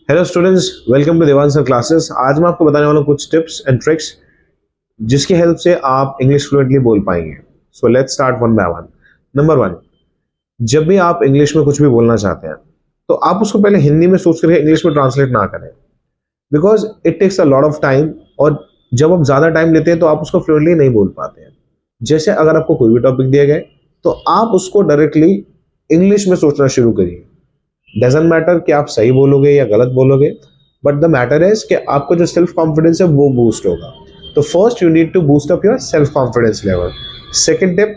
Hello students, welcome to Devansh classes. आज मैं आपको बताने वाला हूँ कुछ टिप्स एंड ट्रिक्स जिसकी हेल्प से आप इंग्लिश फ्लुएंटली बोल पाएंगे। So let's start one by one. Number one, जब भी आप इंग्लिश में कुछ भी बोलना चाहते हैं तो आप उसको पहले हिंदी में सोच करके इंग्लिश में ट्रांसलेट ना करें, because it takes a lot of time. और जब आप ज़्यादा टाइम लेते हैं तो आप उसको फ्लुएंटली नहीं बोल पाते हैं। जैसे अगर आपको कोई भी टॉपिक दिया गया तो आप उसको डायरेक्टली इंग्लिश में सोचना शुरू करिए। डजेंट मैटर कि आप सही बोलोगे या गलत बोलोगे, बट द मैटर इज कि आपको जो सेल्फ कॉन्फिडेंस है वो बूस्ट होगा। तो first you need to boost up yourself confidence level. Second tip,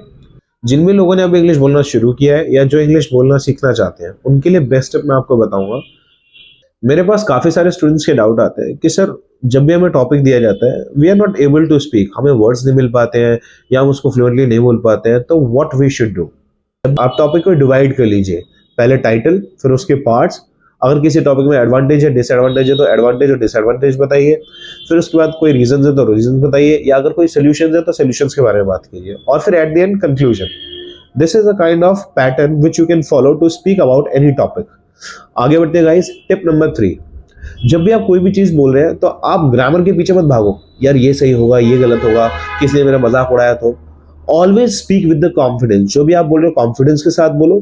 जिन भी लोगों ने अभी इंग्लिश बोलना शुरू किया है या जो इंग्लिश बोलना सीखना चाहते हैं उनके लिए बेस्ट टिप मैं आपको बताऊंगा। मेरे पास काफी सारे स्टूडेंट्स के डाउट आते हैं कि सर, जब भी हमें टॉपिक दिया जाता है we are not able to speak, हमें वर्ड्स नहीं मिल पाते हैं या हम उसको फ्लुएंटली नहीं बोल पाते हैं, तो व्हाट वी शुड डू। आप टॉपिक को डिवाइड कर लीजिए, पहले टाइटल फिर उसके पार्ट्स। अगर किसी टॉपिक में एडवांटेज है डिसएडवांटेज है तो एडवांटेज और डिसएडवांटेज बताइए। फिर उसके बाद कोई रीजन है तो रीजन बताइए, या अगर कोई सोल्यूशन है तो सोल्यूशंस के बारे में बात कीजिए, और फिर at the end conclusion. This is a kind of pattern which you can follow to speak about any topic. आगे बढ़ते हैं गाइस। टिप नंबर 3, जब भी आप कोई भी चीज बोल रहे हैं तो आप ग्रामर के पीछे मत भागो, यार ये सही होगा ये गलत होगा, किसी ने मेरा मजाक उड़ाया तो। Always speak with the confidence. जो भी आप बोल रहे हो कॉन्फिडेंस के साथ बोलो।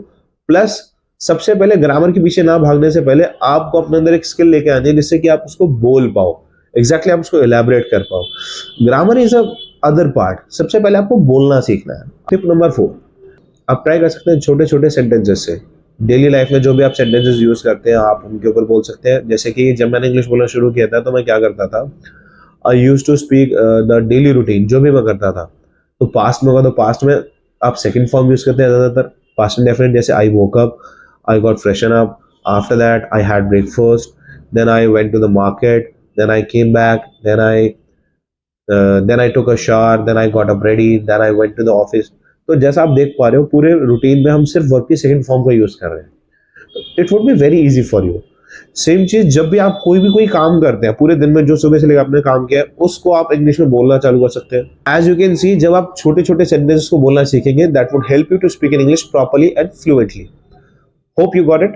प्लस सबसे पहले ग्रामर के पीछे ना भागने से पहले आपको अपने अंदर एक स्किल लेके आनी है जिससे कि आप उसको बोल पाओ, एग्जैक्टली आप उसको एलैबोरेट कर पाओ। Grammar is a other part, सबसे पहले आपको बोलना सीखना है। टिप नंबर 4, आप ट्राई कर सकते हैं छोटे छोटे सेंटेंसेस से। डेली लाइफ में जो भी आप सेंटेंसेस यूज करते हैं आप उनके ऊपर बोल सकते हैं। जैसे कि जब मैंने इंग्लिश बोलना शुरू किया था तो मैं क्या करता था, I use to speak the daily routine, जो भी मैं करता था। तो पास्ट में होगा तो पास्ट में आप सेकंड फॉर्म यूज करते हैं ज्यादातर। पास्ट इंडेफिनिट जैसे I woke up, I got freshen up, after that I had breakfast, then I went to the market, then I came back, then I took a shower, then I got up ready, then I went to the office। तो जैसा आप देख पा रहे हो पूरे routine में हम सिर्फ वर्ब की सेकंड फॉर्म का यूज कर रहे हैं। तो it would be very easy for you. Same चीज जब भी आप कोई काम करते हैं पूरे दिन में, जो सुबह से लेकर आपने काम किया है उसको आप इंग्लिश में बोलना चालू कर सकते हैं। एज यू कैन सी, जब आप छोटे छोटे सेंटेंसेस को बोलना सीखेंगे that would help you to speak in English properly and fluently. Hope you got it.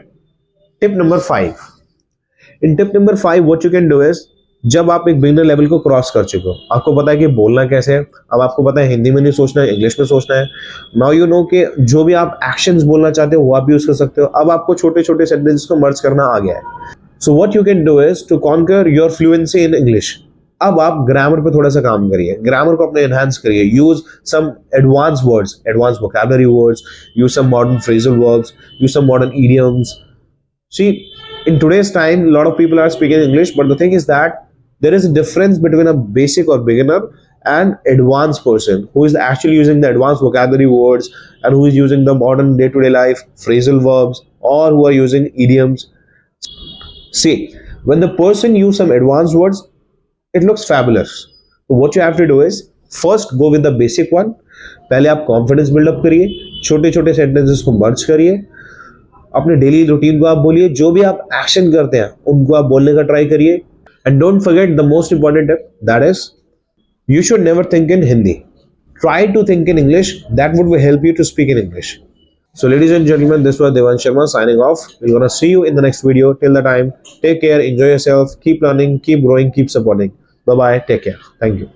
Tip number 5. In tip number 5, what you can do is, जब आप एक बिगिनर लेवल को क्रॉस कर चुके हो, आपको पता है कि बोलना कैसे है, अब आपको पता है हिंदी में नहीं सोचना है इंग्लिश में सोचना है। नाउ यू नो कि जो भी आप एक्शंस बोलना चाहते हो वो आप यूज कर सकते हो। अब आपको छोटे छोटे सेंटेंसेस को मर्ज करना आ गया है। So what you can do is to conquer your fluency in English. अब आप ग्रामर पे थोड़ा सा काम करिए, ग्रामर को अपने एनहांस करिए। Use some advance words, advance vocabulary words, use some modern phrasal verbs, use some modern idioms. See, in today's time, a lot of people are speaking English, but the thing is that there is a difference between a basic or beginner and advanced person who is actually using the advanced vocabulary words and who is using the modern day-to-day life phrasal verbs, or who are using idioms. See, when the person use some advanced words, it looks fabulous. So what you have to do is first go with the basic one. पहले आप confidence buildup करिए, छोटे छोटे sentences को मर्ज करिए, अपने daily routine को आप बोलिए, जो भी आप एक्शन करते हैं उनको आप बोलने का ट्राई करिए। And don't forget the most important tip, that is you should never think in Hindi, try to think in English, that would help you to speak in English. So ladies and gentlemen, this was Devansh Sharma signing off. We're gonna see you in the next video. Till the time, take care, enjoy yourself, keep learning, keep growing, keep supporting. Bye bye, take care, thank you.